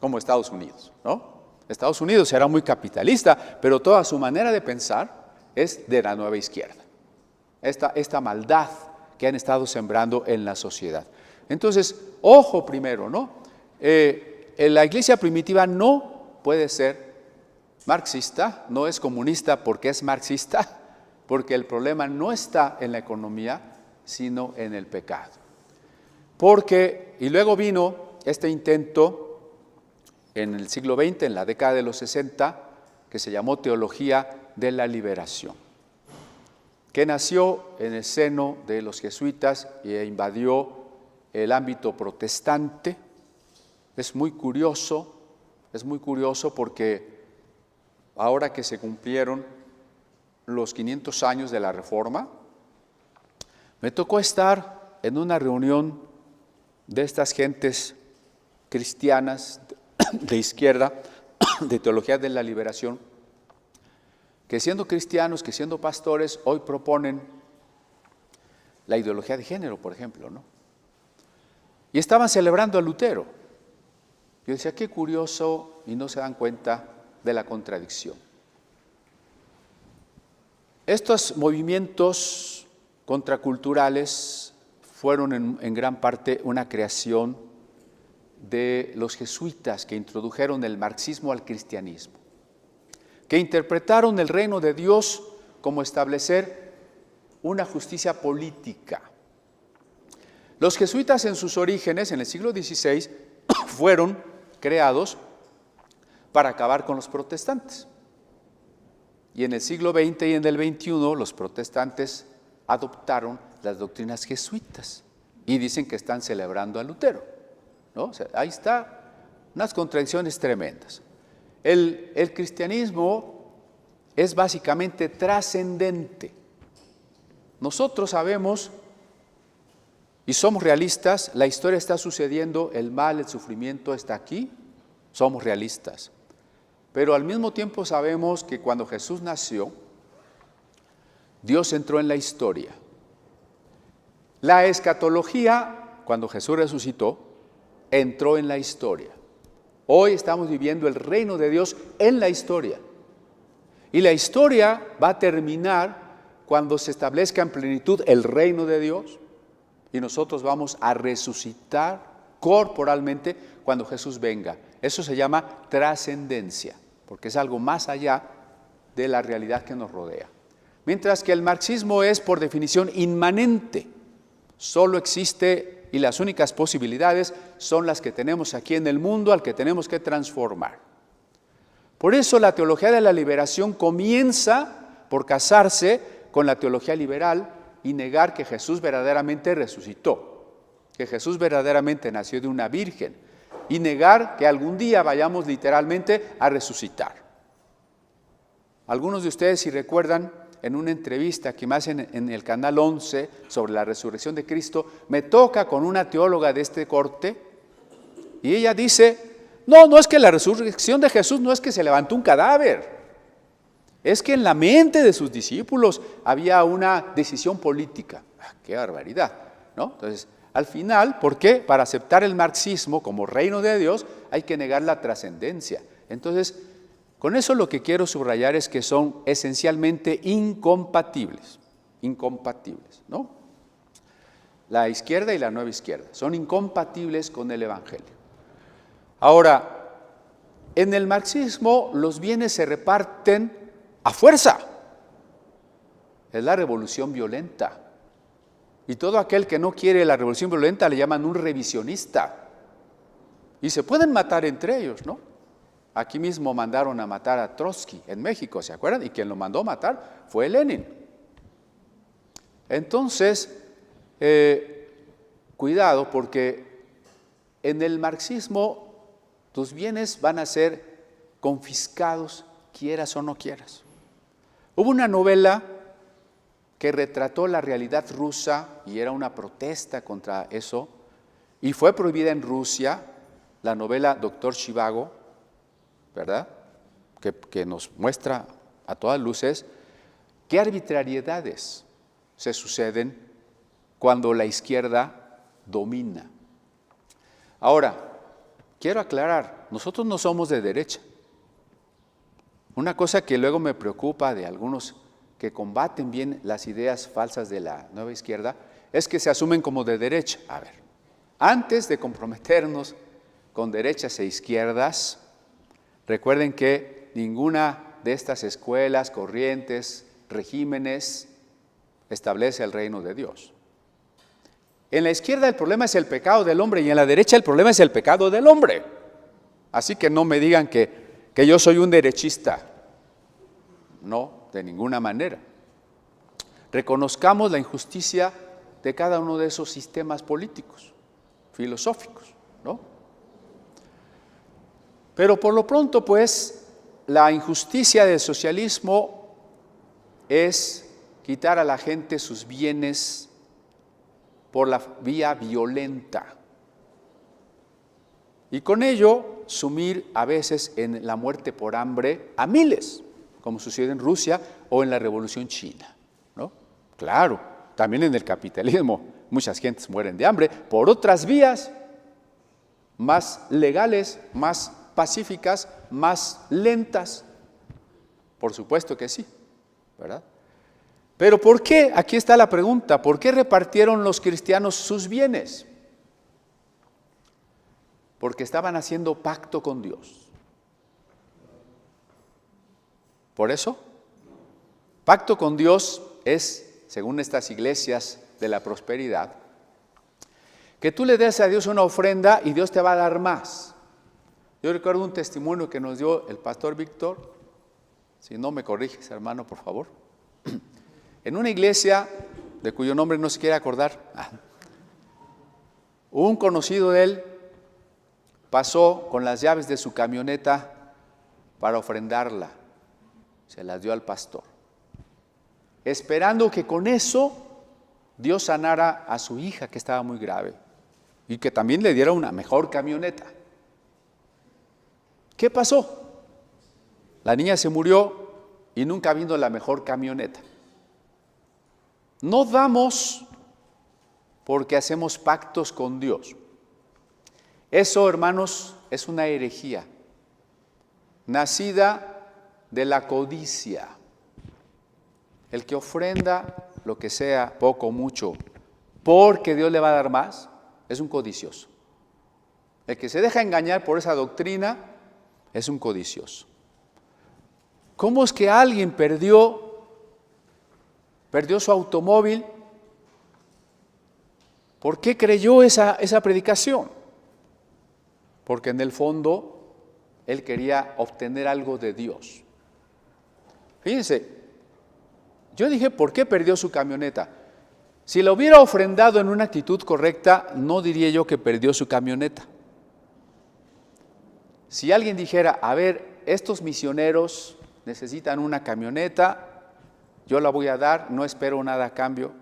como Estados Unidos, ¿no? Estados Unidos era muy capitalista, pero toda su manera de pensar es de la nueva izquierda. Esta maldad que han estado sembrando en la sociedad. Entonces, ojo primero, ¿no? La iglesia primitiva no puede ser marxista, no es comunista porque es marxista, porque el problema no está en la economía, sino en el pecado. Y luego vino este intento en el siglo XX, en la década de los 60, que se llamó teología de la liberación, que nació en el seno de los jesuitas e invadió el ámbito protestante. Es muy curioso porque ahora que se cumplieron los 500 años de la Reforma, me tocó estar en una reunión de estas gentes cristianas de izquierda, de teología de la liberación, que siendo cristianos, que siendo pastores, hoy proponen la ideología de género, por ejemplo, ¿no? Y estaban celebrando a Lutero. Yo decía, qué curioso, y no se dan cuenta de la contradicción. Estos movimientos contraculturales fueron en gran parte una creación de los jesuitas que introdujeron el marxismo al cristianismo, que interpretaron el reino de Dios como establecer una justicia política. Los jesuitas en sus orígenes, en el siglo XVI, fueron creados para acabar con los protestantes. Y en el siglo XX y en el XXI los protestantes adoptaron las doctrinas jesuitas y dicen que están celebrando a Lutero, ¿no? O sea, ahí está, unas contradicciones tremendas. El cristianismo es básicamente trascendente. Nosotros sabemos y somos realistas, la historia está sucediendo, el mal, el sufrimiento está aquí, somos realistas. Pero al mismo tiempo sabemos que cuando Jesús nació, Dios entró en la historia. La escatología, cuando Jesús resucitó, entró en la historia. Hoy estamos viviendo el reino de Dios en la historia. Y la historia va a terminar cuando se establezca en plenitud el reino de Dios y nosotros vamos a resucitar corporalmente cuando Jesús venga. Eso se llama trascendencia, porque es algo más allá de la realidad que nos rodea. Mientras que el marxismo es por definición inmanente, solo existe y las únicas posibilidades son las que tenemos aquí en el mundo al que tenemos que transformar. Por eso la teología de la liberación comienza por casarse con la teología liberal y negar que Jesús verdaderamente resucitó, que Jesús verdaderamente nació de una virgen y negar que algún día vayamos literalmente a resucitar. Algunos de ustedes, si recuerdan, en una entrevista que me hacen en el Canal 11 sobre la resurrección de Cristo, me toca con una teóloga de este corte y ella dice, no es que la resurrección de Jesús no es que se levantó un cadáver, es que en la mente de sus discípulos había una decisión política. ¡Qué barbaridad! ¿No? Entonces, al final, ¿por qué? Para aceptar el marxismo como reino de Dios hay que negar la trascendencia. Entonces, con eso lo que quiero subrayar es que son esencialmente incompatibles, ¿no? La izquierda y la nueva izquierda son incompatibles con el Evangelio. Ahora, en el marxismo los bienes se reparten a fuerza. Es la revolución violenta. Y todo aquel que no quiere la revolución violenta le llaman un revisionista. Y se pueden matar entre ellos, ¿no? Aquí mismo mandaron a matar a Trotsky en México, ¿se acuerdan? Y quien lo mandó a matar fue Lenin. Entonces, cuidado, porque en el marxismo tus bienes van a ser confiscados, quieras o no quieras. Hubo una novela que retrató la realidad rusa y era una protesta contra eso, y fue prohibida en Rusia, la novela Doctor Zhivago, ¿verdad? Que nos muestra a todas luces qué arbitrariedades se suceden cuando la izquierda domina. Ahora, quiero aclarar, nosotros no somos de derecha. Una cosa que luego me preocupa de algunos que combaten bien las ideas falsas de la nueva izquierda es que se asumen como de derecha. A ver, antes de comprometernos con derechas e izquierdas, recuerden que ninguna de estas escuelas, corrientes, regímenes establece el reino de Dios. En la izquierda el problema es el pecado del hombre y en la derecha el problema es el pecado del hombre. Así que no me digan que yo soy un derechista. No, de ninguna manera. reconozcamos la injusticia de cada uno de esos sistemas políticos, filosóficos, ¿no? Pero por lo pronto, pues, la injusticia del socialismo es quitar a la gente sus bienes por la vía violenta y con ello sumir a veces en la muerte por hambre a miles, como sucede en Rusia o en la Revolución China, ¿no? Claro, también en el capitalismo muchas gentes mueren de hambre por otras vías más legales, más pacíficas, más lentas. Por supuesto que sí, ¿verdad? Pero ¿por qué? Aquí está la pregunta. ¿Por qué repartieron los cristianos sus bienes? Porque estaban haciendo pacto con Dios. ¿Por eso? Pacto con Dios es, según estas iglesias de la prosperidad, que tú le des a Dios una ofrenda y Dios te va a dar más. Yo recuerdo un testimonio que nos dio el pastor Víctor, si no me corriges, hermano, por favor. En una iglesia de cuyo nombre no se quiere acordar, un conocido de él pasó con las llaves de su camioneta para ofrendarla. Se las dio al pastor, esperando que con eso Dios sanara a su hija que estaba muy grave y que también le diera una mejor camioneta. ¿Qué pasó? La niña se murió y nunca vino la mejor camioneta. No damos porque hacemos pactos con Dios. Eso, hermanos, es una herejía, nacida de la codicia. El que ofrenda lo que sea, poco o mucho, porque Dios le va a dar más, es un codicioso. El que se deja engañar por esa doctrina es un codicioso. ¿Cómo es que alguien perdió su automóvil? ¿Por qué creyó esa predicación? Porque en el fondo él quería obtener algo de Dios. Fíjense, yo dije, ¿por qué perdió su camioneta? Si la hubiera ofrendado en una actitud correcta, no diría yo que perdió su camioneta. Si alguien dijera, a ver, estos misioneros necesitan una camioneta, yo la voy a dar, no espero nada a cambio.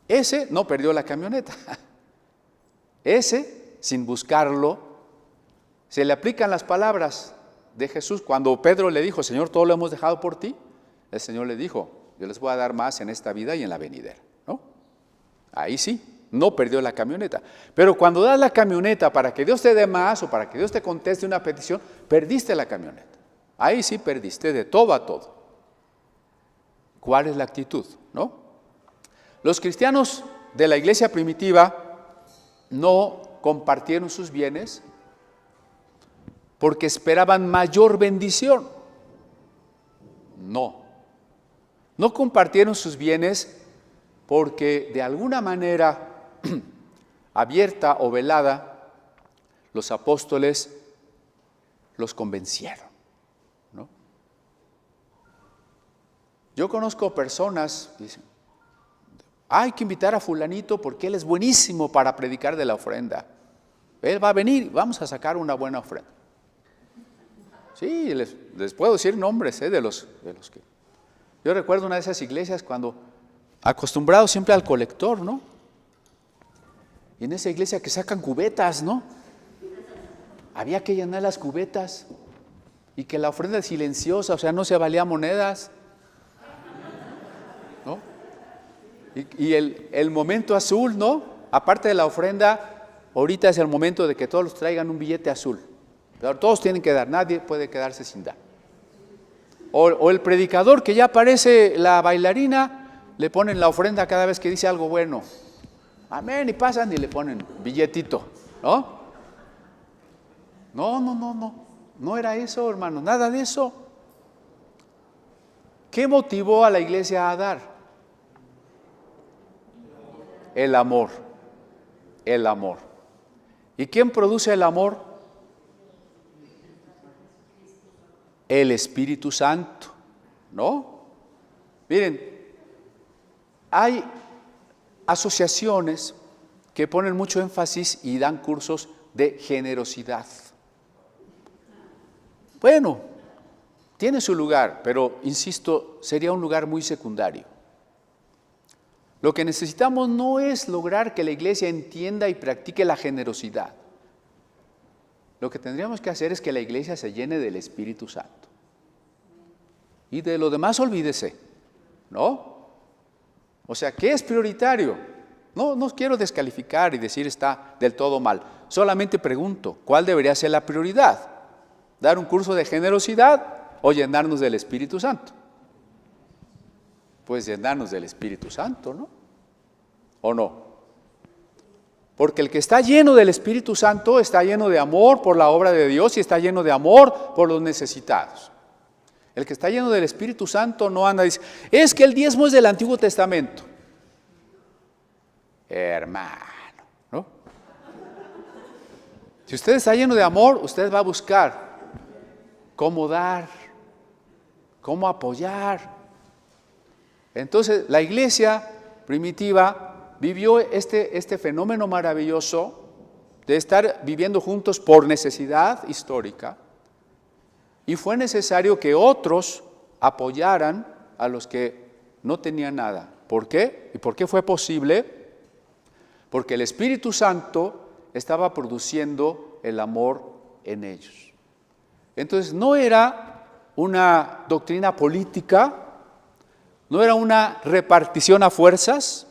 Ese no perdió la camioneta. Ese, sin buscarlo, se le aplican las palabras de Jesús. Cuando Pedro le dijo, Señor, todo lo hemos dejado por ti, el Señor le dijo, yo les voy a dar más en esta vida y en la venidera, ¿no? Ahí sí, no perdió la camioneta. Pero cuando das la camioneta para que Dios te dé más o para que Dios te conteste una petición, perdiste la camioneta. Ahí sí perdiste de todo a todo. ¿Cuál es la actitud, no? Los cristianos de la iglesia primitiva no compartieron sus bienes porque esperaban mayor bendición. No compartieron sus bienes porque de alguna manera abierta o velada los apóstoles los convencieron, ¿no? Yo conozco personas que dicen, hay que invitar a fulanito porque él es buenísimo para predicar de la ofrenda. Él va a venir, vamos a sacar una buena ofrenda. Sí, les puedo decir nombres de los que... Yo recuerdo una de esas iglesias cuando, acostumbrados siempre al colector, ¿no? Y en esa iglesia que sacan cubetas, ¿no? Había que llenar las cubetas y que la ofrenda es silenciosa, o sea, no se valía monedas, ¿no? Y el momento azul, ¿no? Aparte de la ofrenda, ahorita es el momento de que todos traigan un billete azul. Pero todos tienen que dar, nadie puede quedarse sin dar. O el predicador que ya aparece la bailarina, le ponen la ofrenda cada vez que dice algo bueno. Amén, y pasan y le ponen billetito, ¿no? No era eso, hermano, nada de eso. ¿Qué motivó a la iglesia a dar? El amor. ¿Y quién produce el amor? El Espíritu Santo, ¿no? Miren, Hay asociaciones que ponen mucho énfasis y dan cursos de generosidad. Bueno, tiene su lugar, pero insisto, sería un lugar muy secundario. Lo que necesitamos no es lograr que la iglesia entienda y practique la generosidad. Lo que tendríamos que hacer es que la iglesia se llene del Espíritu Santo. Y de lo demás olvídese, ¿no? O sea, ¿qué es prioritario? No quiero descalificar y decir está del todo mal. Solamente pregunto, ¿cuál debería ser la prioridad? ¿Dar un curso de generosidad o llenarnos del Espíritu Santo? Pues llenarnos del Espíritu Santo, ¿no? ¿O no? Porque el que está lleno del Espíritu Santo está lleno de amor por la obra de Dios y está lleno de amor por los necesitados. El que está lleno del Espíritu Santo no anda diciendo, es que el diezmo es del Antiguo Testamento. Hermano, ¿no? Si usted está lleno de amor, usted va a buscar cómo dar, cómo apoyar. Entonces, la iglesia primitiva vivió este fenómeno maravilloso de estar viviendo juntos por necesidad histórica, y fue necesario que otros apoyaran a los que no tenían nada. ¿Por qué? ¿Y por qué fue posible? Porque el Espíritu Santo estaba produciendo el amor en ellos. Entonces, no era una doctrina política, no era una repartición a fuerzas,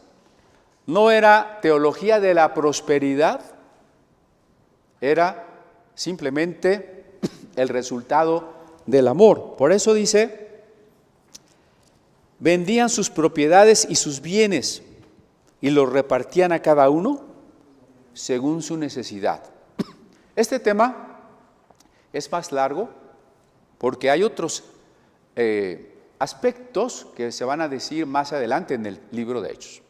no era teología de la prosperidad, era simplemente el resultado del amor. Por eso dice, vendían sus propiedades y sus bienes y los repartían a cada uno según su necesidad. Este tema es más largo porque hay otros aspectos que se van a decir más adelante en el libro de Hechos.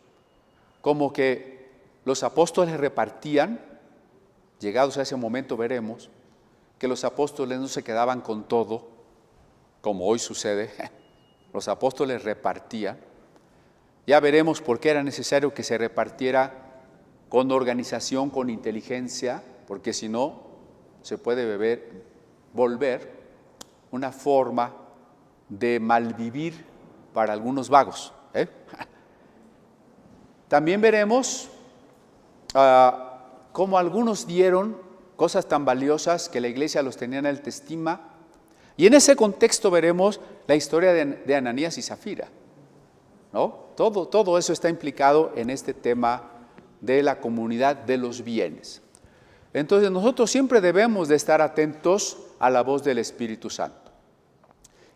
Como que los apóstoles repartían, llegados a ese momento veremos, que los apóstoles no se quedaban con todo, como hoy sucede, los apóstoles repartían. Ya veremos por qué era necesario que se repartiera con organización, con inteligencia, porque si no, se puede volver una forma de malvivir para algunos vagos. También veremos cómo algunos dieron cosas tan valiosas que la iglesia los tenía en alta estima. Y en ese contexto veremos la historia de Ananías y Zafira, ¿no? Todo eso está implicado en este tema de la comunidad de los bienes. Entonces nosotros siempre debemos de estar atentos a la voz del Espíritu Santo.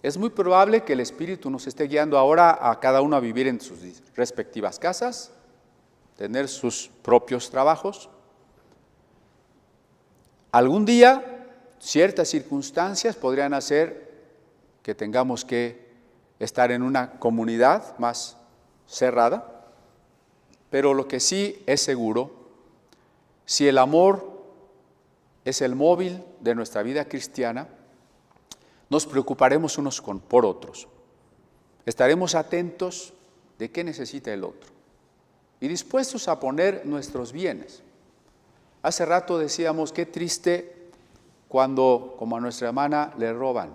Es muy probable que el Espíritu nos esté guiando ahora a cada uno a vivir en sus respectivas casas, tener sus propios trabajos. Algún día, ciertas circunstancias podrían hacer que tengamos que estar en una comunidad más cerrada, pero lo que sí es seguro, si el amor es el móvil de nuestra vida cristiana, nos preocuparemos unos por otros. Estaremos atentos de qué necesita el otro y dispuestos a poner nuestros bienes. Hace rato decíamos, qué triste cuando, como a nuestra hermana, le roban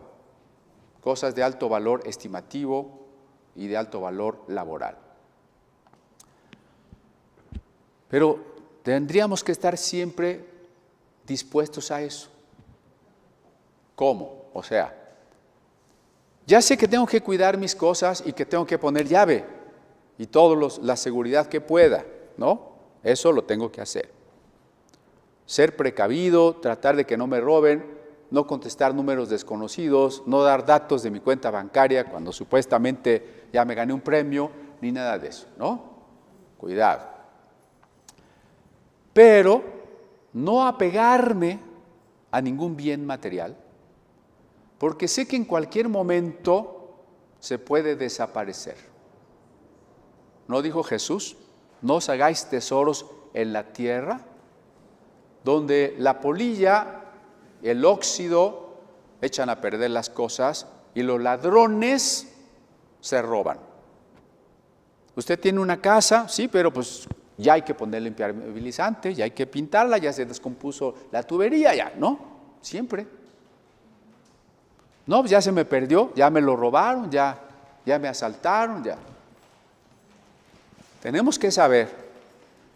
cosas de alto valor estimativo y de alto valor laboral. Pero tendríamos que estar siempre dispuestos a eso. ¿Cómo? O sea, ya sé que tengo que cuidar mis cosas y que tengo que poner llave y la seguridad que pueda, ¿no? Eso lo tengo que hacer. Ser precavido, tratar de que no me roben, no contestar números desconocidos, no dar datos de mi cuenta bancaria cuando supuestamente ya me gané un premio, ni nada de eso, ¿no? Cuidado. Pero no apegarme a ningún bien material, porque sé que en cualquier momento se puede desaparecer. ¿No dijo Jesús? No os hagáis tesoros en la tierra, donde la polilla, el óxido, echan a perder las cosas y los ladrones se roban. Usted tiene una casa, sí, pero pues ya hay que ponerle impermeabilizante, ya hay que pintarla, ya se descompuso la tubería, ya, ¿no? Siempre. No, pues ya se me perdió, ya me lo robaron, ya me asaltaron, ya. Tenemos que saber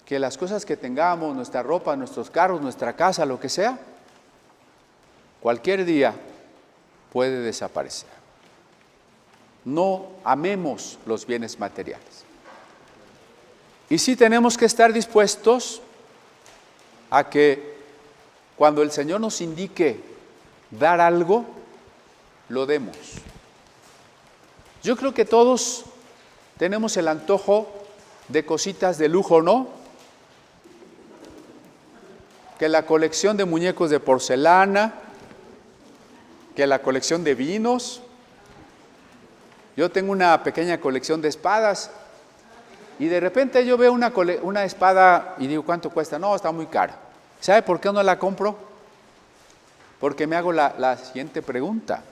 que las cosas que tengamos, nuestra ropa, nuestros carros, nuestra casa, lo que sea, cualquier día puede desaparecer. No amemos los bienes materiales. Y sí tenemos que estar dispuestos a que cuando el Señor nos indique dar algo, lo demos. Yo creo que todos tenemos el antojo de cositas de lujo, ¿no? Que la colección de muñecos de porcelana, que la colección de vinos. Yo tengo una pequeña colección de espadas y de repente yo veo una espada y digo, ¿cuánto cuesta? No, está muy cara. ¿Sabe por qué no la compro? Porque me hago la siguiente pregunta.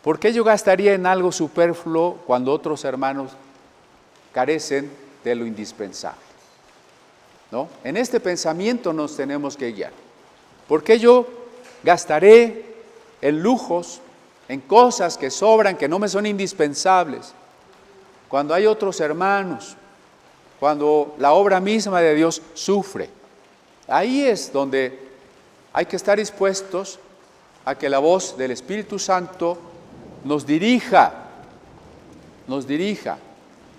¿Por qué yo gastaría en algo superfluo cuando otros hermanos carecen de lo indispensable? ¿No? En este pensamiento nos tenemos que guiar. ¿Por qué yo gastaré en lujos, en cosas que sobran, que no me son indispensables, cuando hay otros hermanos, cuando la obra misma de Dios sufre? Ahí es donde hay que estar dispuestos a que la voz del Espíritu Santo nos dirija.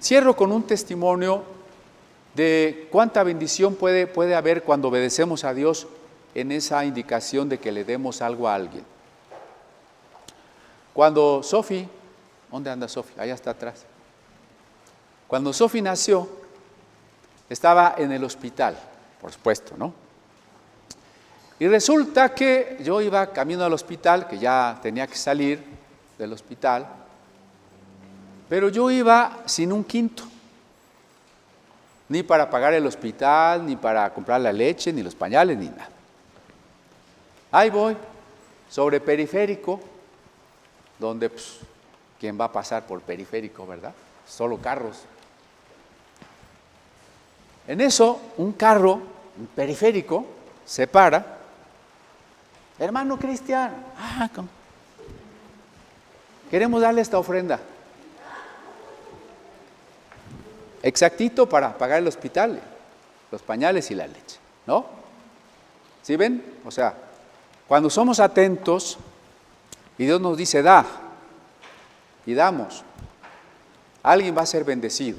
Cierro con un testimonio de cuánta bendición puede haber cuando obedecemos a Dios en esa indicación de que le demos algo a alguien. Cuando Sofi, ¿dónde anda Sofi? Allá está atrás. Cuando Sofi nació, estaba en el hospital, por supuesto, ¿no? Y resulta que yo iba camino al hospital, que ya tenía que salir del hospital, pero yo iba sin un quinto, ni para pagar el hospital, ni para comprar la leche, ni los pañales, ni nada. Ahí voy, sobre periférico, donde, pues, ¿quién va a pasar por periférico, verdad? Solo carros. En eso, un carro, un periférico, se para. Hermano Cristian, queremos darle esta ofrenda. Exactito para pagar el hospital, los pañales y la leche, ¿no? ¿Sí ven? O sea, cuando somos atentos y Dios nos dice da, y damos, alguien va a ser bendecido.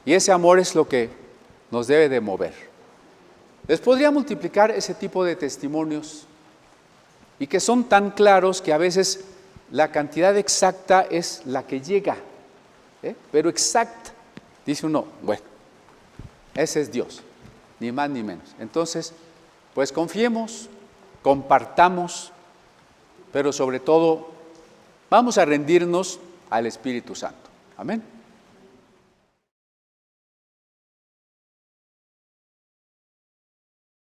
Y ese amor es lo que nos debe de mover. Les podría multiplicar ese tipo de testimonios y que son tan claros que a veces la cantidad exacta es la que llega, pero exacta. Dice uno, bueno, ese es Dios, ni más ni menos. Entonces, pues confiemos, compartamos, pero sobre todo vamos a rendirnos al Espíritu Santo. Amén.